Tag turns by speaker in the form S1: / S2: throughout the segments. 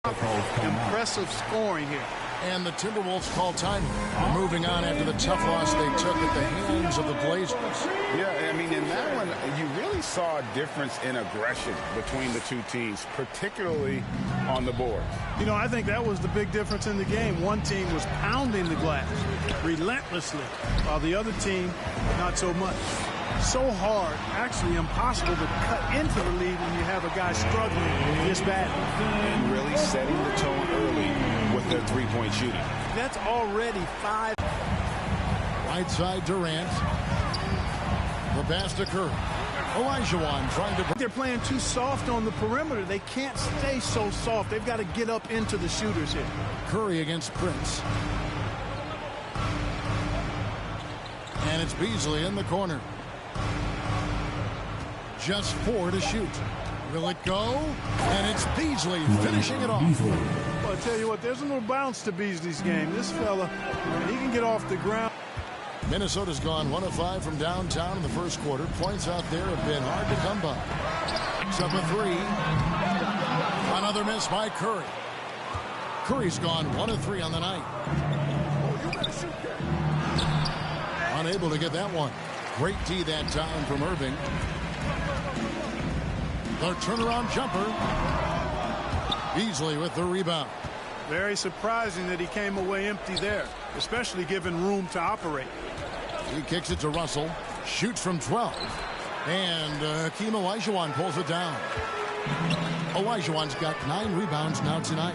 S1: Impressive scoring here.
S2: And the Timberwolves call time. Moving on after the tough loss they took at the hands of the Blazers.
S3: Yeah, I mean, in that one, you really saw a difference in aggression between the two teams, particularly on the board.
S1: You know, I think that was the big difference in the game. One team was pounding the glass relentlessly, while the other team, not so much. So hard, actually impossible to cut into the lead when you have a guy struggling this bad.
S3: And really setting the tone early with their three-point shooting.
S1: That's already 5.
S2: Right side Durant. The pass to Curry. Olajuwon trying to...
S1: They're playing too soft on the perimeter. They can't stay so soft. They've got to get up into the shooters here.
S2: Curry against Prince. And it's Beasley in the corner. Just 4 to shoot. Will it go? And it's Beasley finishing it off.
S1: Well, I tell you what, there's a little bounce to Beasley's game. This fella, he can get off the ground.
S2: Minnesota's gone 1 of 5 from downtown in the first quarter. Points out there have been hard to come by. It's up a 3. Another miss by Curry. Curry's gone 1 of 3 on the night. Unable to get that one. Great D that time from Irving. The turnaround jumper. Beasley with the rebound.
S1: Very surprising that he came away empty there, especially given room to operate.
S2: He kicks it to Russell. Shoots from 12. And Hakeem Olajuwon pulls it down. Olajuwon's got 9 rebounds now tonight.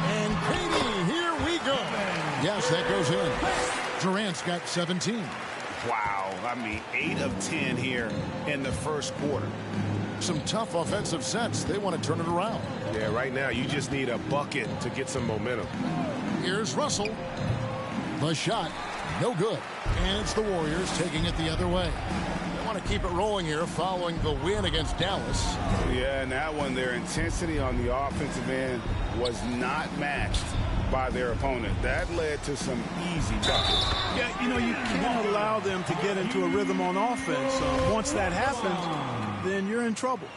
S2: And Katie, here we go. Yes, that goes in. Durant's got 17.
S3: Wow, I mean, 8 of 10 here in the first quarter.
S2: Some tough offensive sets. They want to turn it around.
S4: Yeah, right now you just need a bucket to get some momentum.
S2: Here's Russell. The shot, no good. And it's the Warriors taking it the other way. They want to keep it rolling here following the win against Dallas.
S3: Yeah, and that one, their intensity on the offensive end was not matched by their opponent. That led to some easy buckets.
S1: Yeah, you know, you can't allow them to get into a rhythm on offense. Once that happens, then you're in trouble.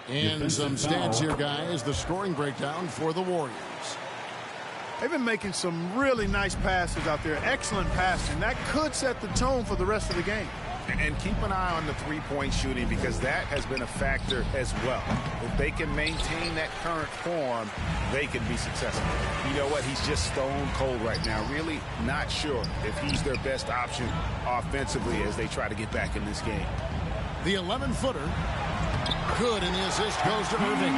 S2: And some stats here, guys. The scoring breakdown for the Warriors.
S1: They've been making some really nice passes out there. Excellent passing. That could set the tone for the rest of the game.
S3: And keep an eye on the three-point shooting because that has been a factor as well. If they can maintain that current form, they can be successful. You know what? He's just stone cold right now. Really not sure if he's their best option offensively as they try to get back in this game.
S2: The 11-footer. Good, and the assist goes to Irving.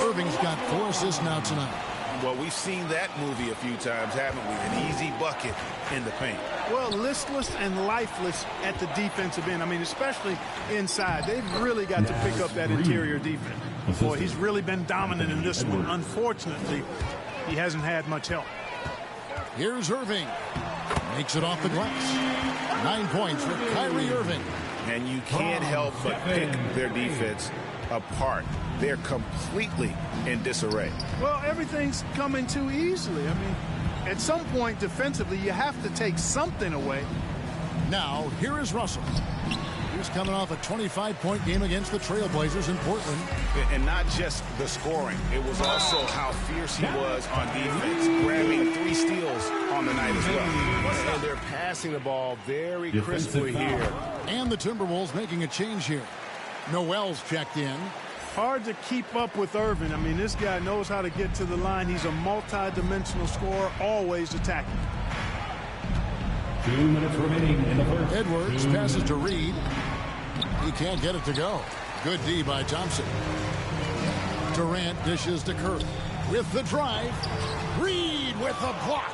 S2: Irving's got 4 assists now tonight.
S3: Well, we've seen that movie a few times, haven't we? An easy bucket in the paint.
S1: Well, listless and lifeless at the defensive end. I mean, especially inside. They've really got to pick up that interior defense. Boy, he's really been dominant in this one. Unfortunately, he hasn't had much help.
S2: Here's Irving. Makes it off the glass. 9 points for Kyrie Irving.
S3: And you can't help but pick their defense apart. They're completely in disarray.
S1: Well, everything's coming too easily. I mean, at some point defensively, you have to take something away.
S2: Now, here is Russell. He's coming off a 25-point game against the Trailblazers in Portland.
S3: And not just the scoring. It was also how fierce he was on defense, grabbing 3 steals on the night as well.
S4: And they're passing the ball very crisply here.
S2: And the Timberwolves making a change here. Noel's checked in.
S1: Hard to keep up with Irving. I mean, this guy knows how to get to the line. He's a multi-dimensional scorer, always attacking.
S5: 2 minutes remaining in the first.
S2: Edwards passes to Reed. He can't get it to go. Good D by Thompson. Durant dishes to Curry. With the drive. Reed with the block.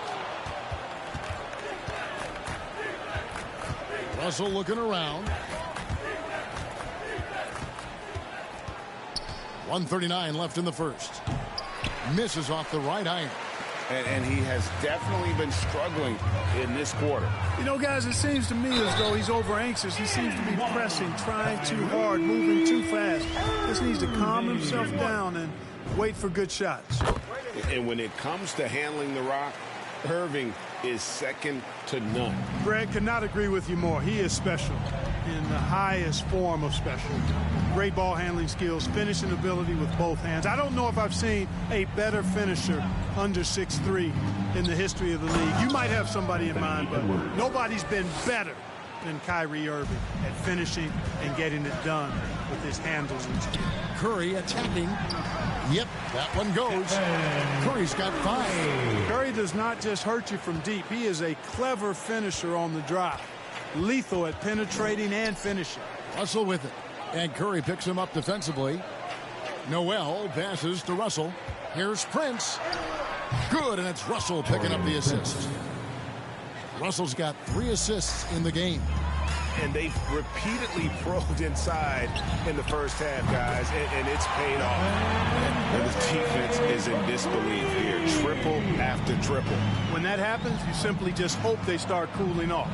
S2: Russell looking around. 1:39 left in the first. Misses off the right iron.
S3: And he has definitely been struggling in this quarter.
S1: You know, guys, it seems to me as though he's over-anxious. He seems to be pressing, trying too hard, moving too fast. Just needs to calm himself down and wait for good shots.
S4: And when it comes to handling the rock, Irving is second to none.
S1: Greg, could not agree with you more. He is special. in the highest form of special. Great ball handling skills, finishing ability with both hands. I don't know if I've seen a better finisher under 6'3" in the history of the league. You might have somebody in mind, but nobody's been better than Kyrie Irving at finishing and getting it done with his handles and skill.
S2: Curry attacking. Yep, that one goes. Curry's got 5.
S1: Curry does not just hurt you from deep. He is a clever finisher on the drive. Lethal at penetrating and finishing.
S2: Russell with it. And Curry picks him up defensively. Noel passes to Russell. Here's Prince. Good, and it's Russell picking up the assist. Russell's got 3 assists in the game.
S3: And they've repeatedly probed inside in the first half, guys, and it's paid off. And the defense is in disbelief here. Triple after triple.
S1: When that happens, you simply just hope they start cooling off.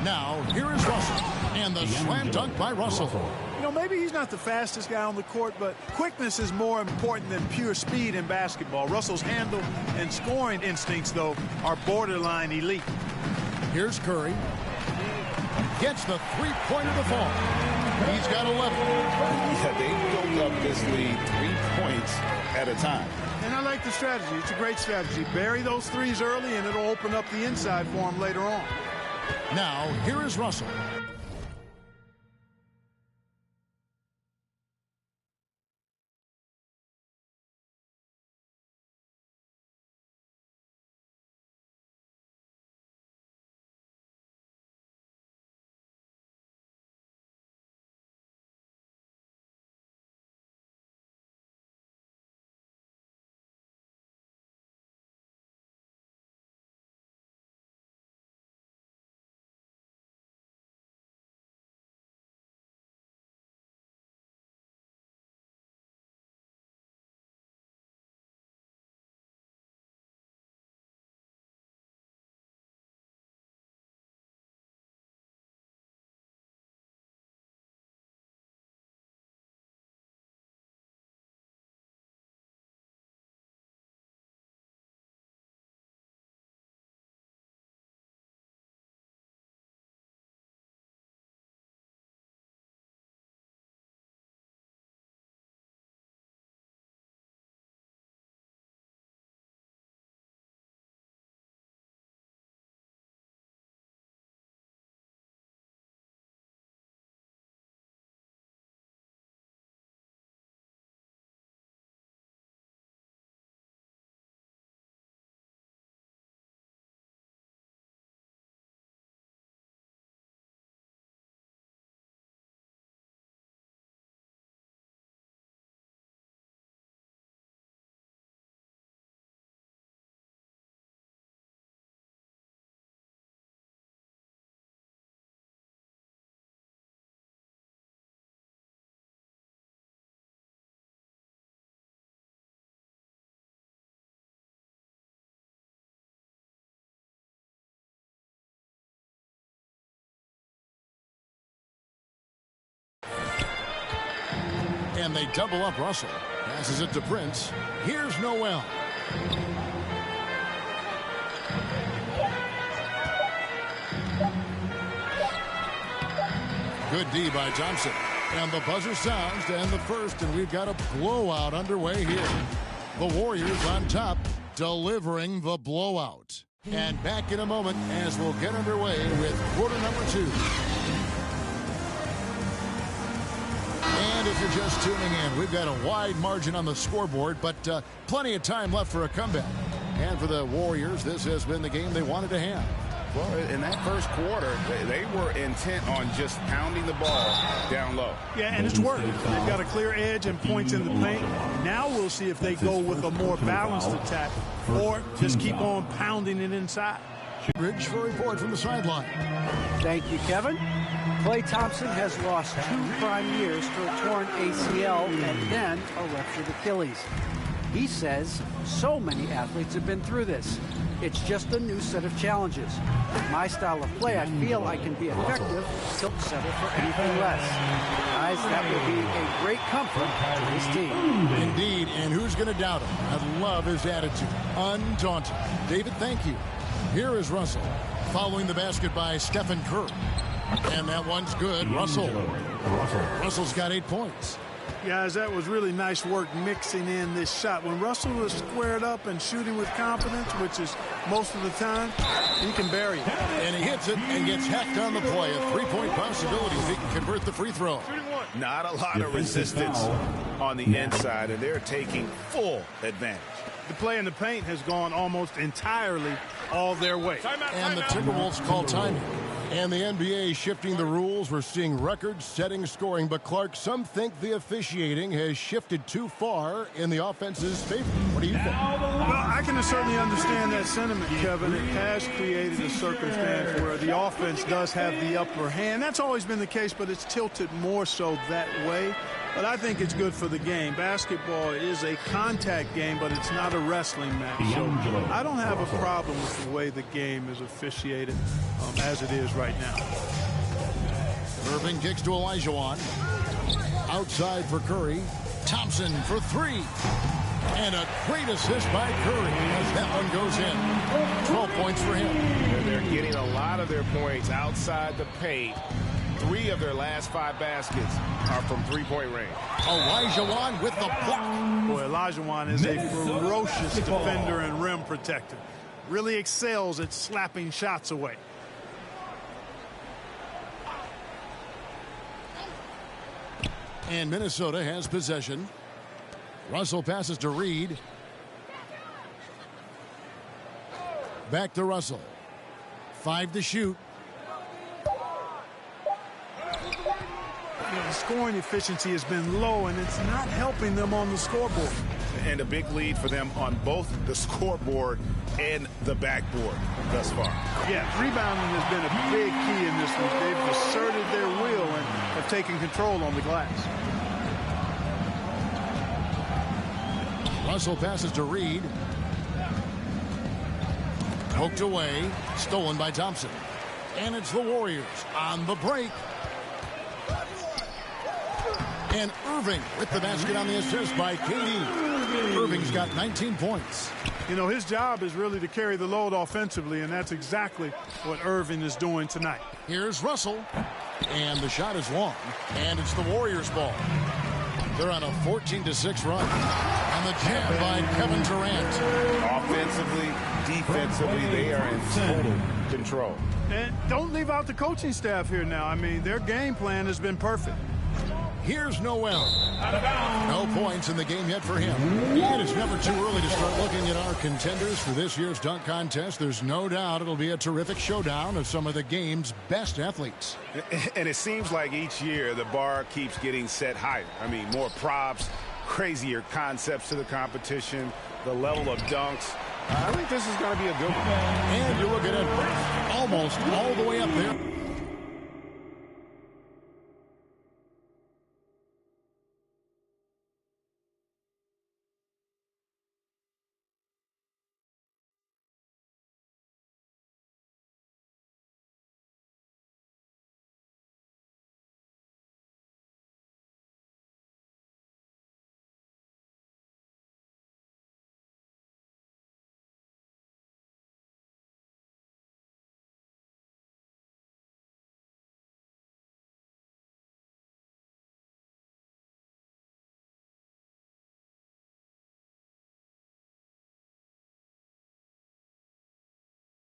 S2: Now, here is Russell. And the slam dunk by Russell.
S1: You know, maybe he's not the fastest guy on the court, but quickness is more important than pure speed in basketball. Russell's handle and scoring instincts, though, are borderline elite.
S2: Here's Curry. Gets the three-pointer to fall. He's got 11.
S3: Yeah, they built up this lead 3 points at a time.
S1: And I like the strategy. It's a great strategy. Bury those threes early, and it'll open up the inside for him later on.
S2: Now, here is Russell. And they double up Russell. Passes it to Prince. Here's Noel. Good D by Johnson. And the buzzer sounds to end the first, and we've got a blowout underway here. The Warriors on top, delivering the blowout. And back in a moment as we'll get underway with quarter number 2. And if you're just tuning in, we've got a wide margin on the scoreboard, but plenty of time left for a comeback. And for the Warriors, this has been the game they wanted to have.
S3: Well, in that first quarter, they were intent on just pounding the ball down low.
S1: Yeah, and it's worked. They've got a clear edge and points in the paint. Now we'll see if they go with a more balanced attack or just keep on pounding it inside.
S2: Bridge for a report from the sideline.
S6: Thank you, Kevin. Klay Thompson has lost 2 prime years to a torn ACL and then a ruptured Achilles. He says so many athletes have been through this. It's just a new set of challenges. With my style of play, I feel I can be effective, don't settle for anything less. Guys, that will be a great comfort to his team.
S2: Indeed, and who's going to doubt him? I love his attitude. Undaunted. David, thank you. Here is Russell, following the basket by Stephen Curry. And that one's good. Russell's got 8 points.
S1: Guys, that was really nice work mixing in this shot. When Russell was squared up and shooting with confidence, which is most of the time, he can bury it.
S2: And he hits it and gets heft on the play. A 3-point possibility if he can convert the free throw.
S3: Not a lot of resistance on the inside, and they're taking full advantage.
S1: The play in the paint has gone almost entirely all their way.
S2: And the Timberwolves call timing. And the NBA shifting the rules. We're seeing record-setting scoring. But, Clark, some think the officiating has shifted too far in the offense's favor. What do you think?
S1: Well, I can certainly understand that sentiment, Kevin. It has created a circumstance where the offense does have the upper hand. That's always been the case, but it's tilted more so that way. But I think it's good for the game. Basketball is a contact game, but it's not a wrestling match. So I don't have a problem with the way the game is officiated as it is right now.
S2: Irving kicks to Olajuwon. Outside for Curry. Thompson for 3. And a great assist by Curry as that one goes in. 12 points for him.
S4: And they're getting a lot of their points outside the paint. 3 of their last 5 baskets are from three-point range.
S2: Olajuwon with the block.
S1: Boy, Olajuwon is a ferocious defender and rim protector. Really excels at slapping shots away.
S2: And Minnesota has possession. Russell passes to Reed. Back to Russell. 5 to shoot.
S1: The scoring efficiency has been low, and it's not helping them on the scoreboard.
S3: And a big lead for them on both the scoreboard and the backboard thus far.
S1: Yeah, rebounding has been a big key in this one. They've asserted their will and have taken control on the glass.
S2: Russell passes to Reed. Poked away. Stolen by Thompson. And it's the Warriors on the break. And Irving with the basket on the assist by KD. Irving's got 19 points.
S1: You know, his job is really to carry the load offensively, and that's exactly what Irving is doing tonight.
S2: Here's Russell. And the shot is long. And it's the Warriors' ball. They're on a 14-6 run. And the jam by Kevin Durant.
S3: Offensively, defensively, they are in total control.
S1: And don't leave out the coaching staff here now. I mean, their game plan has been perfect.
S2: Here's Noel. No points in the game yet for him. And it's never too early to start looking at our contenders for this year's dunk contest. There's no doubt it'll be a terrific showdown of some of the game's best athletes.
S3: And it seems like each year the bar keeps getting set higher. I mean, more props, crazier concepts to the competition, the level of dunks. I think this is going to be a good one.
S2: And you look at it, almost all the way up there.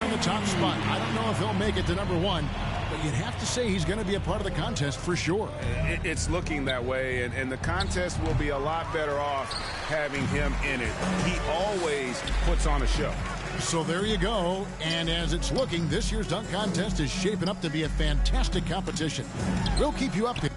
S2: The top spot. I don't know if he'll make it to number 1, but you'd have to say he's going to be a part of the contest for sure.
S3: It's looking that way, and the contest will be a lot better off having him in it. He always puts on a show.
S2: So there you go. And as it's looking, this year's dunk contest is shaping up to be a fantastic competition. We'll keep you updated.